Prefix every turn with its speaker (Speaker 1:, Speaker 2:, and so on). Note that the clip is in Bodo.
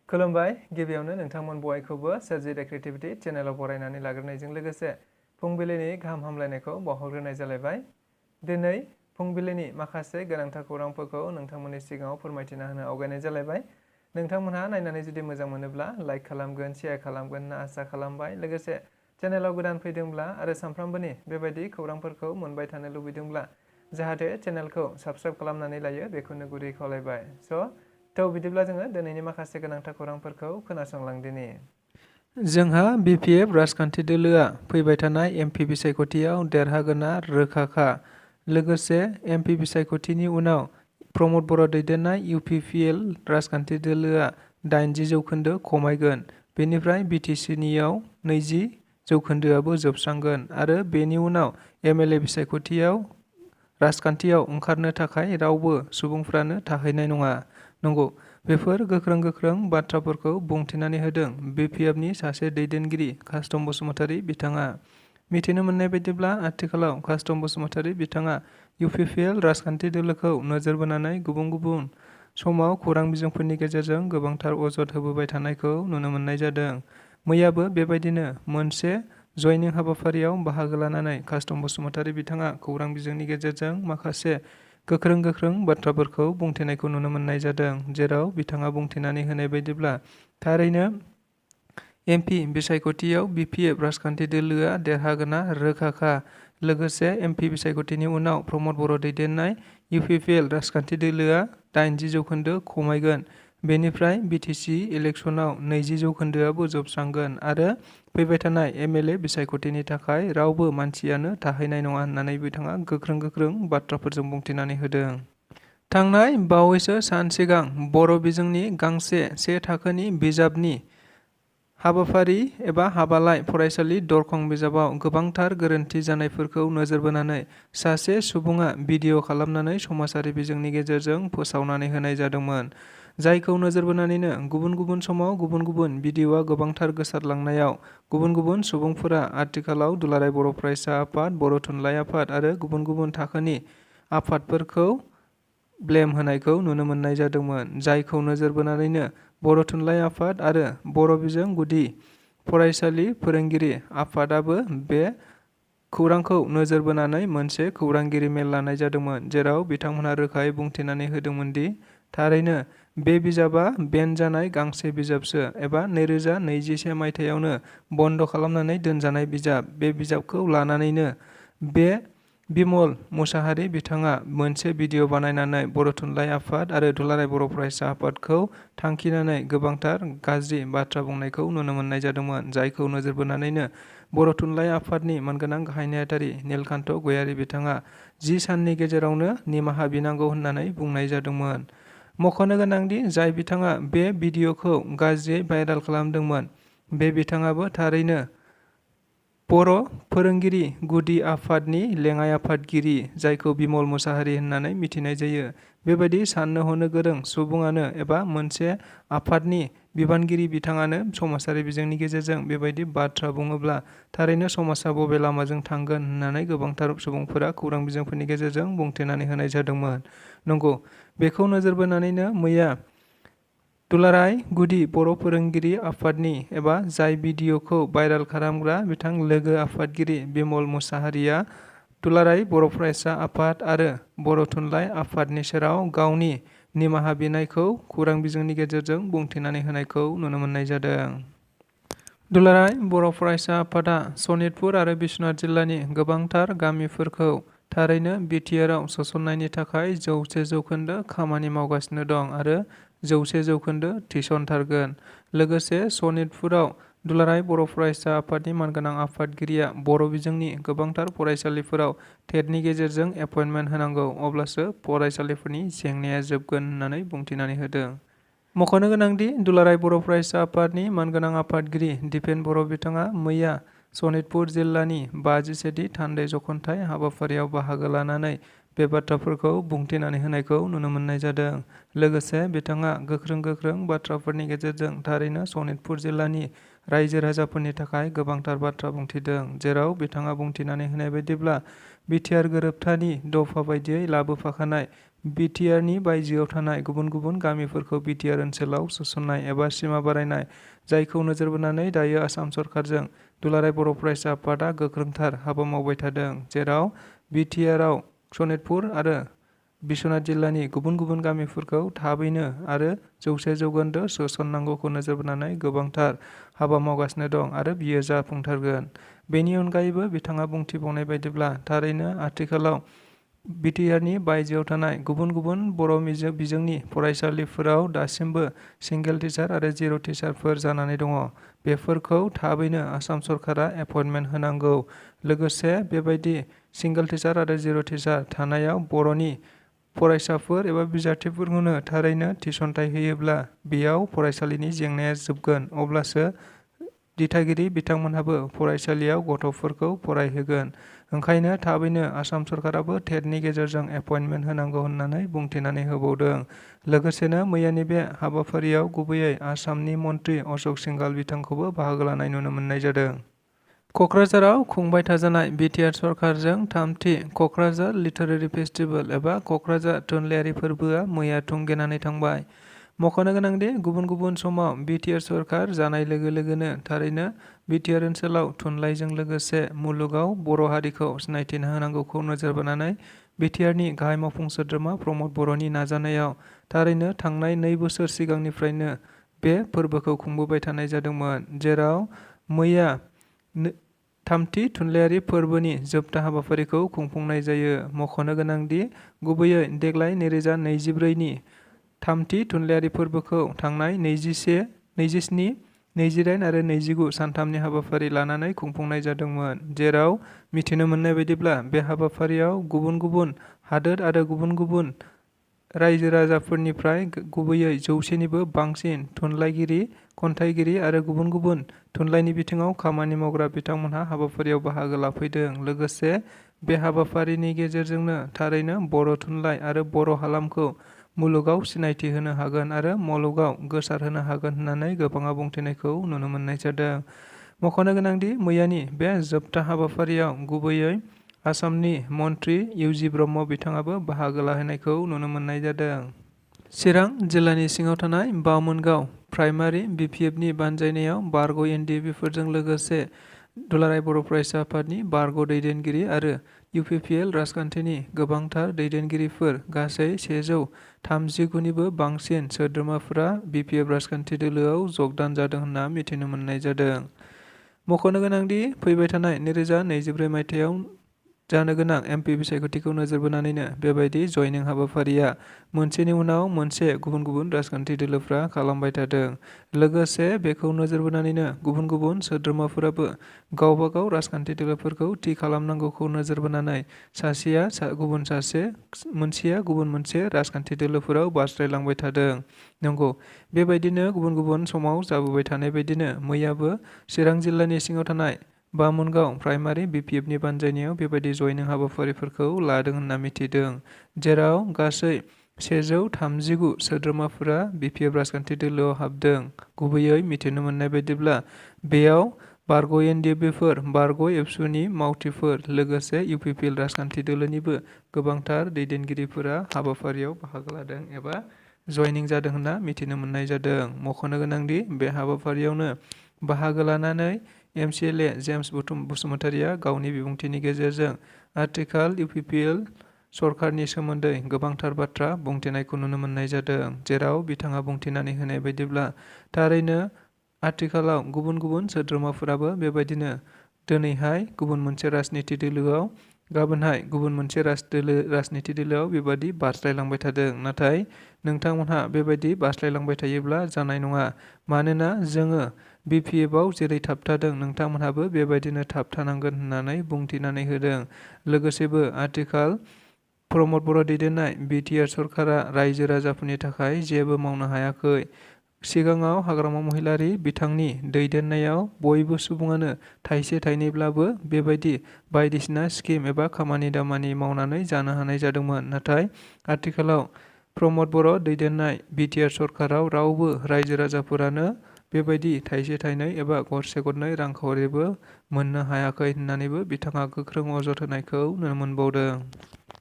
Speaker 1: खुलुमबाय गिबियावनो नोंथांमोन बयखौबो swrjithecreativity चेनेलाव बरायनानै लाग्रोनायजों लोगोसे फुंबिलिनि गाहाम हामलायनायखौ बावहरग्रोनाय जालायबाय। दिनै फुंबिलिनि माखासे गोनांथार खौरांफोरखौ नोंथांमोननि सिगाङाव फोरमायथिना होनो आवगायनाय जालायबाय। नोंथांमोनहा नायनानै जुदि मोजां मोनोब्ला लाइक खालामगोन, शेयार खालामगोन होनना आसा खालामबाय। लोगोसे चेनेलाव गोदान फैदोंब्ला आरो सानफ्रामबोनि बेबायदि खौरांफोरखौ मोनबाय थानो लुबैदोंब्ला जाहाथे चेनेलखौ साबस्क्राइब खालामनानै लायो बेखौनो गुरै खावलायबाय। थ' बिदिब्ला जोङो दिनैनि माखासे गोनांथार खौरांफोरखौ खोनासंलांदिनि। जोंहा BPF राजखान्थि दोलोआ फैबाय थानाय MP बिसायख'थियाव देरहागोना रोखाखा। लोगोसे MP बिसायख'थिनि उनाव प्रमद बर' दैदेननाय UPPL राजखान्थि दोलोआ 80% खमायगोन। बेनिफ्राय BTC-नियाव 20% जोबस्रांगोन आरो बेनि उनाव MLA बिसायख'थियाव राजखान्थियाव ओंखारनो थाखाय रावबो सुबुंफ्रानो थाहैनाय नङा। नंगौ, बेफोर गोख्रों बाथ्राफोरखौ बुंथिनानै होदों BPFनि सासे दैदेनगिरि कास्टम बसुमतारी बिथाङा। मिथिनो मोननाय बायदिब्ला आथिखालाव कास्टम बसुमतारी बिथाङा UPPL राजखान्थि दोलोखौ नोजोर बोनानै गुबुन समाव खौरां बिजोंफोरनि गेजेरजों गोबांथार अजद होबोबाय थानायखौ नुनो मोननाय जादों। मैयाबो बेबायदिनो मोनसे जयनिं हाबाफारियाव बाहागो लानानै कास्टम बसुमतारी बिथाङा खौरां बिजोंनि गेजेरजों माखासे गोख्रों बाथ्राफोरखौ बुंथिनायखौ नुनो मोननाय जादों। जेराव बिथाङा बुंथिनानै होनाय बायदिब्ला थारैनो MP बिसायख'थियाव BPF राजखान्थि दोलोआ देरहागोना रोखाखा। लोगोसे MP बिसायख'थिनि उनाव प्रमद बर' दैदेननाय UPPL राजखान्थि दोलोआ 80% खमायगोन। बेनिफ्राय BTC इलेक्सनाव 20%आबो जोबस्रांगोन आरो फैबाय थानाय MLA बिसायख'थिनि थाखाय रावबो मानसियानो थाहैनाय नङा होननानै बिथाङा गोख्रों बाथ्राफोरजों बुंथिनानै होदों। थांनाय बावैसो सान सिगां बर' बिजोंनि गांसे 1 थाखोनि बिजाबनि हाबाफारि एबा हाबालाइ फरायसालि दरखं बिजाबाव गोबांथार गोरोन्थि जानायफोरखौ नोजोर बोनानै सासे सुबुङा भिडिअ' खालामनानै समाजारि बिजोंनि गेजेरजों फोसावनानै होनाय जादोंमोन। जायखौ नोजोर बोनानैनो गुबुन समाव गुबुन भिडिअ'आ गोबांथार गोसारलांनायाव गुबुन सुबुंफोरा आथिखालाव दुलाराय बर' फरायसा आफाद, बर' थुनलाइ आफाद आरो गुबुन थाखोनि आफादफोरखौ ब्लेम होनायखौ नुनो मोननाय जादोंमोन। जायखौ नोजोर बोनानैनो बर' थुनलाइ आफाद आरो बर' बिजों गुदि फरायसालि फोरोंगिरि आफादाबो बे खौरांखौ नोजोर बोनानै मोनसे खौरांगिरि मेल लानाय जादोंमोन। जेराव बिथांमोनहा रोखायै बुंथिनानै होदोंमोन दि थारैनो बे बिजाबा बेन जानाय गांसे बिजाबसो एबा 2021 मायथाइयावनो बन्द' खालामनानै दोनजानाय बिजाब। बे बिजाबखौ लानानैनो बे बिमल मुसाहारि बिथाङा मोनसे भिडिअ' बानायनानै बर' थुनलाइ आफाद आरो दुलाराय बर' फरायसा आफादखौ थांखिनानै गोबांथार गाज्रि बाथ्रा बुंनायखौ नुनो मोननाय जादोंमोन। जायखौ नोजोर बोनानैनो बर' थुनलाइ आफादनि मानगोनां गाहाय नेहाथारि नीलकान्त गयारी बिथाङा 10 साननि गेजेरावनो निमाहा बिनांगौ होननानै बुंनाय जादोंमोन। मख'नो गोनांदि जाय बिथाङा बे भिडिअ'खौ गाज्रियै भाइरेल खालामदोंमोन बे बिथाङाबो थारैनो बर' फोरोंगिरि गुदि आफादनि लेङाइ आफादगिरि जायखौ बिमल मुसाहारि होननानै मिथिनाय जायो। बेबायदि साननो हनो गोरों सुबुङानो एबा मोनसे आफादनि बिबानगिरि बिथाङानो समाजारि बिजोंनि गेजेरजों बेबायदि बाथ्रा बुङोब्ला थारैनो समाजा बबे लामाजों थांगोन होननानै गोबांथार सुबुंफोरा खौरां बिजोंफोरनि गेजेरजों बुंथिनानै होनाय जादोंमोन। नंगौ, बेखौ नोजोर बोनानैनो मैया दुलाराय गुदि बर' फोरोंगिरि आफादनि एबा जाय भिडिअ'खौ भाइरेल खालामग्रा बिथां लोगो आफादगिरि बिमल मुसाहारिया दुलाराय बर' फरायसा आफाद आरो बर' थुनलाइ आफादनि सेराव गावनि निमाहा बिनायखौ खौरां बिजोंनि गेजेरजों बुंथिनानै होनायखौ नुनो मोननाय जादों। दुलाराय बर' फरायसा आफादा सनितपुर आरो बिश्वनाथ जिल्लानि गोबांथार गामिफोरखौ थारैनो BTRआव सोसननायनि थाखाय 100% खामानि मावगासिनो दं आरो 100% थिसनथारगोन। लोगोसे सनितपुराव दुलाराय बर' फरायसा आफादनि मानगोनां आफादगिरिया बर' बिजोंनि गोबांथार फरायसालिफोराव टेटनि गेजेरजों एपइन्टमेन्ट होनांगौ अब्लासो फरायसालिफोरनि जेंनाया जोबगोन होननानै बुंथिनानै होदों। मख'नो गोनांदि दुलाराय बर' फरायसा आफादनि मानगोनां आफादगिरि दिपेन बर' बिथाङा मैया सनितपुर जिल्लानि 51थि थान्दै जख'न्थाइ हाबाफारियाव बाहागो लानानै बे बाथ्राफोरखौ बुंथिनानै होनायखौ नुनो मोननाय जादों। लोगोसे बिथाङा गोख्रों बाथ्राफोरनि गेजेरजों थारैनो सनितपुर जिल्लानि रायजो राजाफोरनि थाखाय गोबांथार बाथ्रा बुंथिदों। जेराव बिथाङा बुंथिनानै होनाय बायदिब्ला BTR गोरोबथानि दफा बायदियै लाबोफाखानाय बिटिआरनि बायजोआव थानाय गुबुन गुबुन गामिफोरखौ बिटिआर ओनसोलाव सोसननाय एबा सिमा बारायनाय, जायखौ नोजोर बोनानै दायो आसाम सरकारजों दुलाराय बर' फरायसा आफादा गोख्रोंथार हाबा मावबाय थादों, जेराव बिटिआरआव सनितपुर आरो बिश्वनाथ जिल्लानि गुबुन गुबुन गामिफोरखौ थाबैनो आरो 100% सोसननांगौखौ नोजोर बोनानै गोबांथार हाबा मावगासिनो दं आरो बियो जाफुंथारगोन। बेनि अनगायैबो बिथाङा बुंथिबावनाय बायदिब्ला थारैनो आथिखालाव बिटिआरनि बायजोआव थानाय गुबुन गुबुन बर' बिजोंनि फरायसालिफोराव दासिमबो सिंगेल टिचार आरो जिर' टिचारफोर जानानै दङ। बेफोरखौ थाबैनो आसाम सरकारा एपइन्टमेन्ट होनांगौ। लोगोसे बेबायदि सिंगेल टिचार आरो जिर' टिचार थानायाव बर'नि फरायसाफोर एबा बिजाथिफोरखौनो थारैनो थिसनथाइ होयोब्ला बेयाव फरायसालिनि जेंनाया जोबगोन। अब्लासो दिथागिरि बिथांमोनहाबो फरायसालियाव गथ'फोरखौ फरायहोगोन। ओंखायनो थाबैनो आसाम सरकाराबो टेटनि गेजेरजों एपइन्टमेन्ट होनांगौ होननानै बुंथिनानै होबावदों। लोगोसेनो मैयानि बे हाबाफारियाव गुबैयै आसामनि मन्त्रि अशोक सिंघाल बिथांखौबो बाहागो लानाय नुनो मोननाय जादों। क'क्राझाराव खुंबाय थाजानाय बिटिआर सरकारजों थामथि क'क्राझार लिटारेरि फेस्टिभेल एबा क'क्राझार थुनलाइयारि फोरबोआ मैया थुंगेनानै थांबाय। मख'नो गोनांदि गुबुन गुबुन समाव बिटिआर सरकार जानाय लोगो लोगोनो थारैनो बिटिआर ओनसोलाव थुनलाइजों लोगोसे मुलुगाव बर' हारिखौ सिनायथि होनांगौखौ नोजोर बोनानै बिटिआरनि गाहाय मावफुं सोद्रोमा प्रमद बर'नि नाजानायाव थारैनो थांनाय 2 बोसोर सिगांनिफ्रायनो बे फोरबोखौ खुंबोबाय थानाय जादोंमोन, जेराव मैया थामथि थुनलाइयारि फोरबोनि जोबथा हाबाफारिखौ खुंफुंनाय जायो। मख'नो गोनांदि गुबैयै देग्लाय 2024नि थामथि थुनलाइयारि फोरबोखौ थांनाय 21, 27, 28 आरो 29 सानथामनि हाबाफारि लानानै खुंफुंनाय जादोंमोन, जेराव मिथिनो मोननाय बायदिब्ला बे हाबाफारियाव गुबुन गुबुन हादोर आरो गुबुन गुबुन रायजो राजाफोरनिफ्राय गुबैयै 100निबो बांसिन थुनलाइगिरि, खन्थाइगिरि आरो गुबुन गुबुन थुनलाइनि बिथिङाव खामानि मावग्रा बिथांमोनहा हाबाफारियाव बाहागो लाफैदों। लोगोसे बे हाबाफारिनि गेजेरजोंनो थारैनो बर' थुनलाइ आरो बर' हालामखौ मुलुगाव सिनायथि होनो हागोन आरो मुलुगाव गोसारहोनो हागोन होननानै गोबाङा बुंथिनायखौ नुनो मोननाय जादों। मख'नो गोनांदि मैयानि बे जोबथा हाबाफारियाव गुबैयै आसामनि मन्त्रि इउ.जि. ब्रह्म बिथाङाबो बाहागो लाहैनायखौ नुनो मोननाय जादों। चिरां जिल्लानि सिङाव थानाय बामोनगाव प्राइमारि बिपिएफनि बानजायनायाव बारग' एनडिएफबिफोरजों लोगोसे दुलाराय बर' फरायसा आफादनि बारग' दैदेनगिरि आरो UPPL राजखान्थिनि गोबांथार दैदेनगिरिफोर गासै 139निबो बांसिन सोद्रोमाफोरा बिपिएफ राजखान्थि दोलोआव जगदान जादों होनना मिथिनो मोननाय जादों। मख'नो गोनांदि फैबाय थानाय 2024 मायथाइयाव जानो गोनां MP बिसायख'थिखौ नोजोर बोनानैनो बेबायदि जयनिं हाबाफारिया मोनसेनि उनाव मोनसे गुबुन गुबुन राजखान्थि दोलोफ्रा खालामबाय थादों। लोगोसे बेखौ नोजोर बोनानैनो गुबुन गुबुन सोद्रोमाफोराबो गावबा गाव राजखान्थि दोलोफोरखौ थि खालामनांगौखौ नोजोर बोनानै मोनसेया गुबुन मोनसे राजखान्थि दोलोफोराव बास्लायलांबाय थादों। नंगौ, बेबायदिनो गुबुन गुबुन समाव जाबोबाय थानाय बायदिनो मैयाबो चिरां जिल्लानि सिङाव थानाय बामोनगाव प्राइमारि बिपिएफनि बानजायनायाव बेबायदि जयनिं हाबाफारिफोरखौ लादों होनना मिथिदों, जेराव गासै 139 सोद्रोमाफोरा बिपिएफ राजखान्थि दोलोआव हाबदों। गुबैयै मिथिनो मोननाय बायदिब्ला बेयाव बारग' एनडिएफबिफोर, बारग' एबसुनि मावथिफोर लोगोसे UPPL राजखान्थि दोलोनिबो गोबांथार दैदेनगिरिफोरा हाबाफारियाव बाहागो लादों एबा जयनिं जादों होनना मिथिनो मोननाय जादों। मख'नो गोनांदि बे हाबाफारियावनो बाहागो लानानै MLA जेम्स बसुमतारीया गावनि बिबुंथिनि गेजेरजों आथिखाल UPPL सरकारनि सोमोन्दै गोबांथार बाथ्रा बुंथिनायखौ नुनो मोननाय जादों, जेराव बिथाङा बुंथिनानै होनाय बायदिब्ला थारैनो आथिखालाव गुबुन गुबुन सोद्रोमाफोराबो बेबायदिनो दिनैहाय गुबुन मोनसे राजनिथि दोलोआव, गाबोनहाय गुबुन मोनसे राजनिथि दोलोआव बेबायदि बास्लायलांबाय थादों। नाथाय नोंथांमोनहा बेबायदि बास्लायलांबाय थायोब्ला जानाय नङा, मानोना जोङो बिपिएफआव जेरै थाबथादों नोंथांमोनहाबो बेबायदिनो थाबथानांगोन होननानै बुंथिनानै होदों। लोगोसेबो आथिखाल प्रमद बर' दैदेननाय बिटिआर सरकारा रायजो राजाफोरनि थाखाय जेबो मावनो हायाखै। सिगाङाव हाग्रामा महिलारि बिथांनि दैदेननायाव बयबो सुबुङानो थाइसे थाइनैब्लाबो बेबायदि बायदिसिना स्किम एबा खामानि दामानि मावनानै जानो हानाय जादोंमोन। नाथाय आथिखालाव प्रमद बर' दैदेननाय बिटिआर सरकाराव रावबो रायजो राजाफोरानो बेबायदि थाइसे थाइनै एबा गरसे गरनै रांखावरिबो मोननो हायाखै होननानैबो बिथाङा गोख्रों अजद होनायखौ नुनो मोनबावदों।